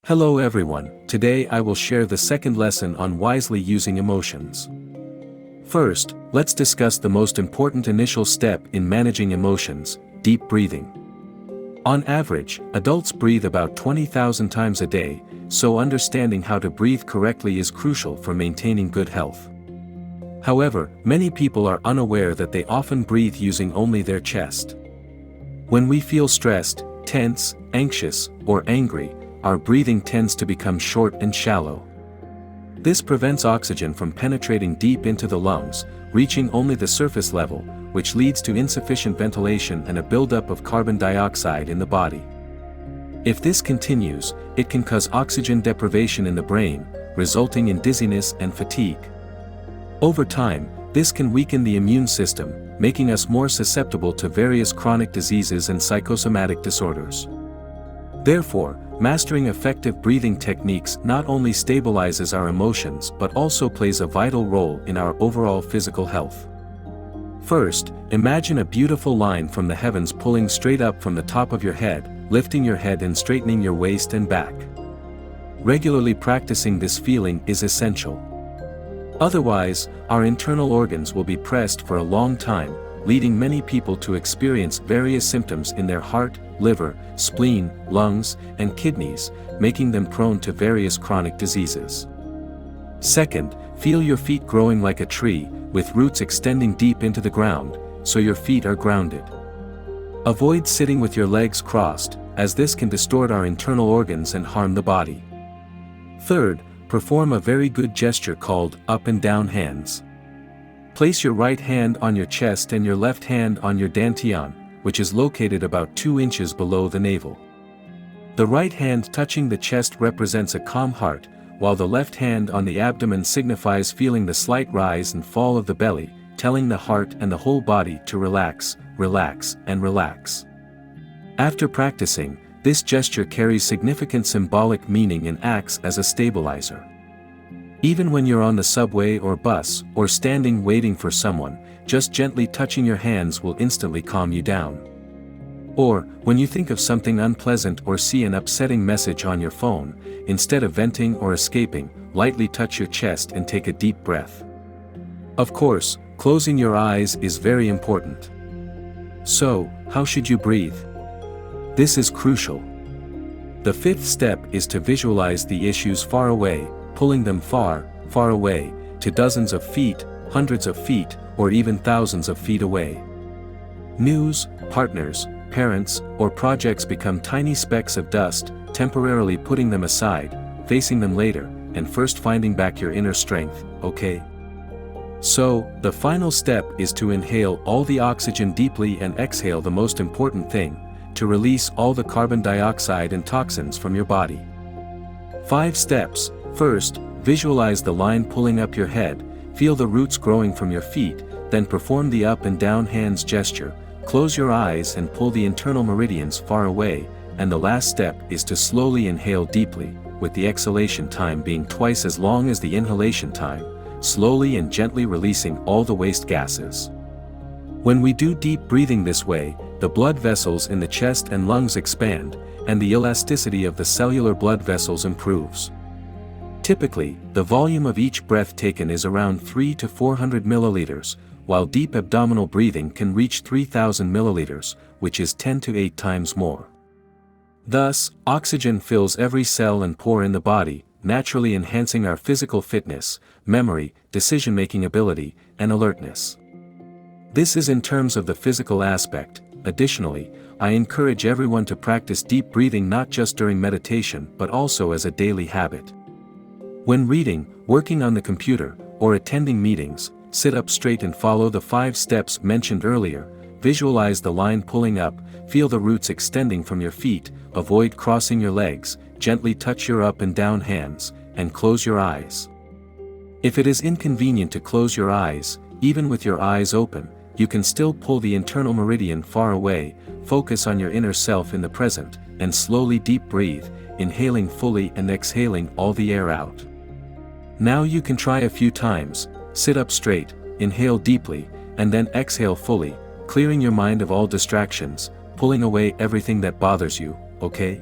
Hello everyone, today I will share the second lesson on wisely using emotions. First, let's discuss the most important initial step in managing emotions, deep breathing. On average, adults breathe about 20,000 times a day, so understanding how to breathe correctly is crucial for maintaining good health. However, many people are unaware that they often breathe using only their chest. When we feel stressed, tense, anxious, or angry, our breathing tends to become short and shallow. This prevents oxygen from penetrating deep into the lungs, reaching only the surface level, which leads to insufficient ventilation and a buildup of carbon dioxide in the body. If this continues, it can cause oxygen deprivation in the brain, resulting in dizziness and fatigue. Over time, this can weaken the immune system, making us more susceptible to various chronic diseases and psychosomatic disorders. Therefore, mastering effective breathing techniques not only stabilizes our emotions but also plays a vital role in our overall physical health. First, imagine a beautiful line from the heavens pulling straight up from the top of your head, lifting your head and straightening your waist and back. Regularly practicing this feeling is essential. Otherwise, our internal organs will be pressed for a long time, leading many people to experience various symptoms in their heart, liver, spleen, lungs, and kidneys, making them prone to various chronic diseases. Second, feel your feet growing like a tree, with roots extending deep into the ground, so your feet are grounded. Avoid sitting with your legs crossed, as this can distort our internal organs and harm the body. Third, perform a very good gesture called up and down hands. Place your right hand on your chest and your left hand on your dantian, which is located about 2 inches below the navel. The right hand touching the chest represents a calm heart, while the left hand on the abdomen signifies feeling the slight rise and fall of the belly, telling the heart and the whole body to relax, relax, and relax. After practicing, this gesture carries significant symbolic meaning and acts as a stabilizer. Even when you're on the subway or bus, or standing waiting for someone, just gently touching your hands will instantly calm you down. Or, when you think of something unpleasant or see an upsetting message on your phone, instead of venting or escaping, lightly touch your chest and take a deep breath. Of course, closing your eyes is very important. So, how should you breathe? This is crucial. The fifth step is to visualize the issues far away, pulling them far, far away, to dozens of feet, hundreds of feet, or even thousands of feet away. News, partners, parents, or projects become tiny specks of dust, temporarily putting them aside, facing them later, and first finding back your inner strength, okay? So, the final step is to inhale all the oxygen deeply and exhale the most important thing, to release all the carbon dioxide and toxins from your body. 5 steps. First, visualize the line pulling up your head, feel the roots growing from your feet, then perform the up and down hands gesture, close your eyes and pull the internal meridians far away, and the last step is to slowly inhale deeply, with the exhalation time being twice as long as the inhalation time, slowly and gently releasing all the waste gases. When we do deep breathing this way, the blood vessels in the chest and lungs expand, and the elasticity of the cellular blood vessels improves. Typically, the volume of each breath taken is around 300 to 400 milliliters, while deep abdominal breathing can reach 3,000 milliliters, which is 10 to 8 times more. Thus, oxygen fills every cell and pore in the body, naturally enhancing our physical fitness, memory, decision-making ability, and alertness. This is in terms of the physical aspect. Additionally, I encourage everyone to practice deep breathing not just during meditation but also as a daily habit. When reading, working on the computer, or attending meetings, sit up straight and follow the 5 steps mentioned earlier. Visualize the line pulling up, feel the roots extending from your feet, avoid crossing your legs, gently touch your up and down hands, and close your eyes. If it is inconvenient to close your eyes, even with your eyes open, you can still pull the internal meridian far away, focus on your inner self in the present, and slowly deep breathe, inhaling fully and exhaling all the air out. Now you can try a few times. Sit up straight, inhale deeply, and then exhale fully, clearing your mind of all distractions, pulling away everything that bothers you, okay?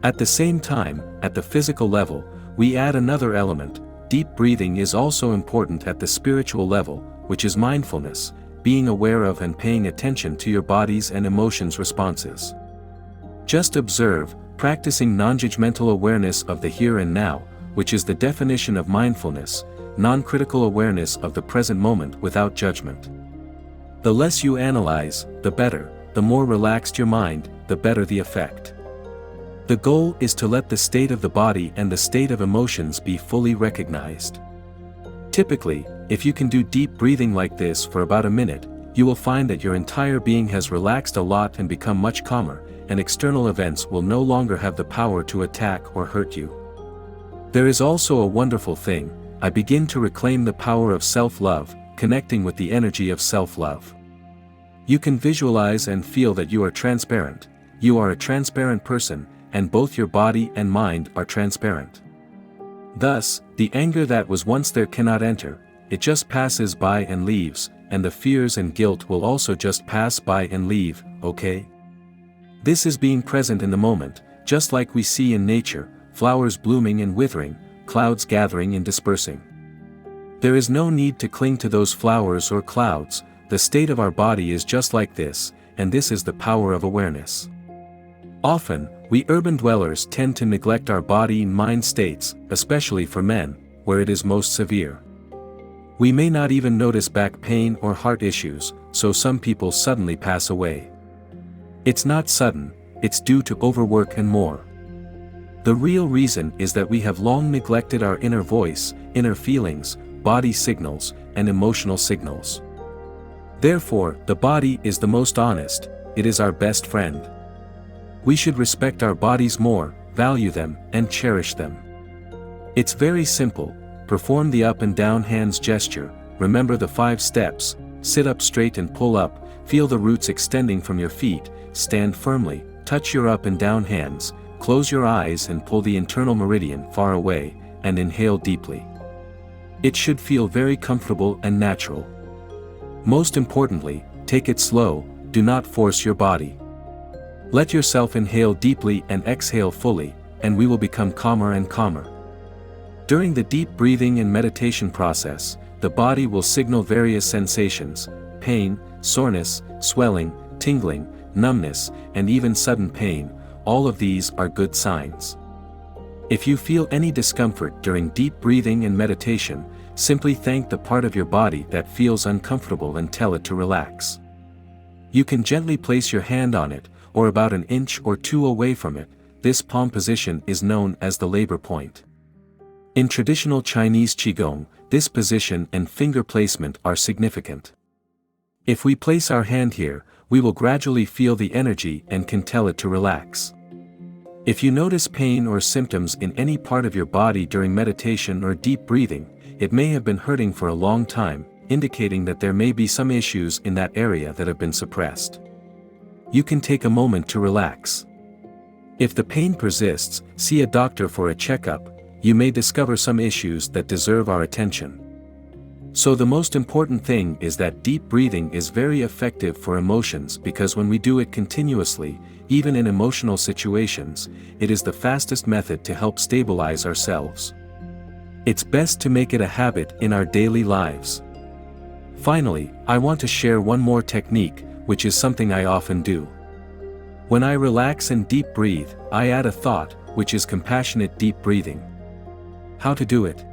At the same time, at the physical level, we add another element. Deep breathing is also important at the spiritual level, which is mindfulness, being aware of and paying attention to your body's and emotions' responses. Just observe, practicing non-judgmental awareness of the here and now, which is the definition of mindfulness, non-critical awareness of the present moment without judgment. The less you analyze, the better, the more relaxed your mind, the better the effect. The goal is to let the state of the body and the state of emotions be fully recognized. Typically, if you can do deep breathing like this for about a minute, you will find that your entire being has relaxed a lot and become much calmer, and external events will no longer have the power to attack or hurt you. There is also a wonderful thing. I begin to reclaim the power of self-love, connecting with the energy of self-love. You can visualize and feel that you are transparent. You are a transparent person, and both your body and mind are transparent. Thus, the anger that was once there cannot enter, it just passes by and leaves, and the fears and guilt will also just pass by and leave, okay? This is being present in the moment, just like we see in nature, flowers blooming and withering, clouds gathering and dispersing. There is no need to cling to those flowers or clouds. The state of our body is just like this, and this is the power of awareness. Often, we urban dwellers tend to neglect our body and mind states, especially for men, where it is most severe. We may not even notice back pain or heart issues, so some people suddenly pass away. It's not sudden, it's due to overwork and more. The real reason is that we have long neglected our inner voice, inner feelings, body signals, and emotional signals. Therefore, the body is the most honest, it is our best friend. We should respect our bodies more, value them, and cherish them. It's very simple. Perform the up and down hands gesture, remember the 5 steps, sit up straight and pull up, feel the roots extending from your feet, stand firmly, touch your up and down hands, close your eyes and pull the internal meridian far away, and inhale deeply. It should feel very comfortable and natural. Most importantly, take it slow, do not force your body. Let yourself inhale deeply and exhale fully, and we will become calmer and calmer. During the deep breathing and meditation process, the body will signal various sensations: pain, soreness, swelling, tingling, numbness, and even sudden pain. All of these are good signs. If you feel any discomfort during deep breathing and meditation, simply thank the part of your body that feels uncomfortable and tell it to relax. You can gently place your hand on it, or about an inch or 2 away from it. This palm position is known as the labor point. In traditional Chinese Qigong, this position and finger placement are significant. If we place our hand here, we will gradually feel the energy and can tell it to relax. If you notice pain or symptoms in any part of your body during meditation or deep breathing, it may have been hurting for a long time, indicating that there may be some issues in that area that have been suppressed. You can take a moment to relax. If the pain persists, see a doctor for a checkup. You may discover some issues that deserve our attention. So the most important thing is that deep breathing is very effective for emotions, because when we do it continuously, even in emotional situations, it is the fastest method to help stabilize ourselves. It's best to make it a habit in our daily lives. Finally, I want to share one more technique, which is something I often do. When I relax and deep breathe, I add a thought, which is compassionate deep breathing. How to do it?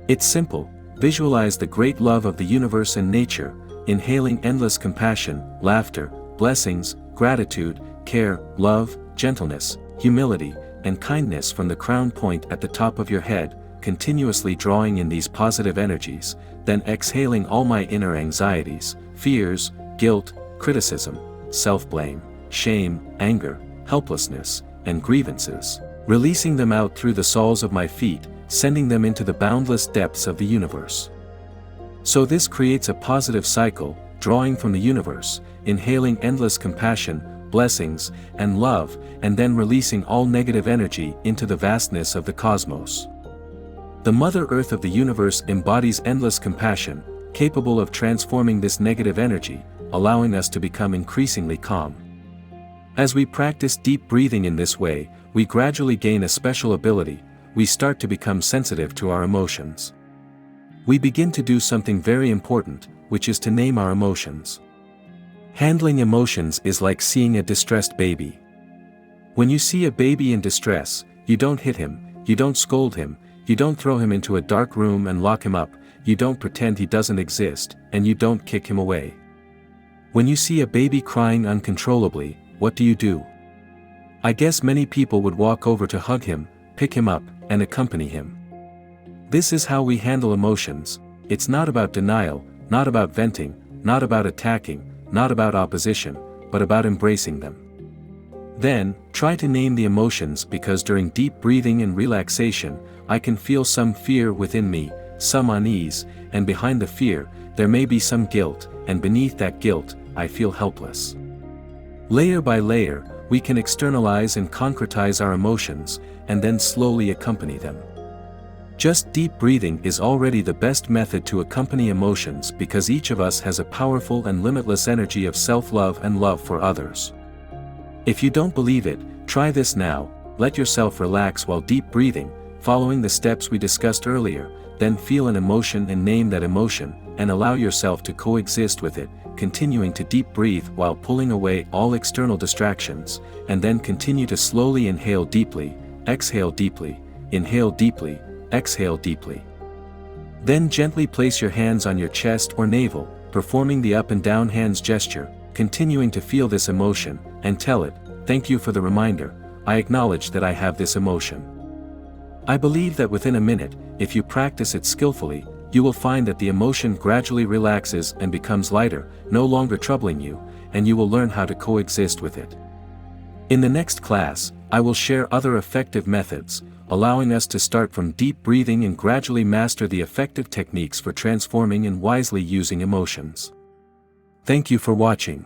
It's simple. Visualize the great love of the universe and nature, inhaling endless compassion, laughter, blessings, gratitude, care, love, gentleness, humility, and kindness from the crown point at the top of your head, continuously drawing in these positive energies, then exhaling all my inner anxieties, fears, guilt, criticism, self-blame, shame, anger, helplessness, and grievances, releasing them out through the soles of my feet, sending them into the boundless depths of the universe. So this creates a positive cycle, drawing from the universe, inhaling endless compassion, blessings, and love, and then releasing all negative energy into the vastness of the cosmos. The Mother Earth of the universe embodies endless compassion, capable of transforming this negative energy, allowing us to become increasingly calm. As we practice deep breathing in this way, we gradually gain a special ability. We start to become sensitive to our emotions. We begin to do something very important, which is to name our emotions. Handling emotions is like seeing a distressed baby. When you see a baby in distress, you don't hit him, you don't scold him, you don't throw him into a dark room and lock him up, you don't pretend he doesn't exist, and you don't kick him away. When you see a baby crying uncontrollably, what do? I guess many people would walk over to hug him, pick him up, and accompany him. This is how we handle emotions. It's not about denial, not about venting, not about attacking, not about opposition, but about embracing them. Then, try to name the emotions, because during deep breathing and relaxation, I can feel some fear within me, some unease, and behind the fear, there may be some guilt, and beneath that guilt, I feel helpless. Layer by layer, we can externalize and concretize our emotions, and then slowly accompany them. Just deep breathing is already the best method to accompany emotions, because each of us has a powerful and limitless energy of self-love and love for others. If you don't believe it, try this now. Let yourself relax while deep breathing, following the steps we discussed earlier, then feel an emotion and name that emotion, and allow yourself to coexist with it, continuing to deep breathe while pulling away all external distractions, and then continue to slowly inhale deeply, exhale deeply, inhale deeply, exhale deeply. Then gently place your hands on your chest or navel, performing the up and down hands gesture, continuing to feel this emotion, and tell it, "Thank you for the reminder, I acknowledge that I have this emotion." I believe that within a minute, if you practice it skillfully, you will find that the emotion gradually relaxes and becomes lighter, no longer troubling you, and you will learn how to coexist with it. In the next class, I will share other effective methods, allowing us to start from deep breathing and gradually master the effective techniques for transforming and wisely using emotions. Thank you for watching.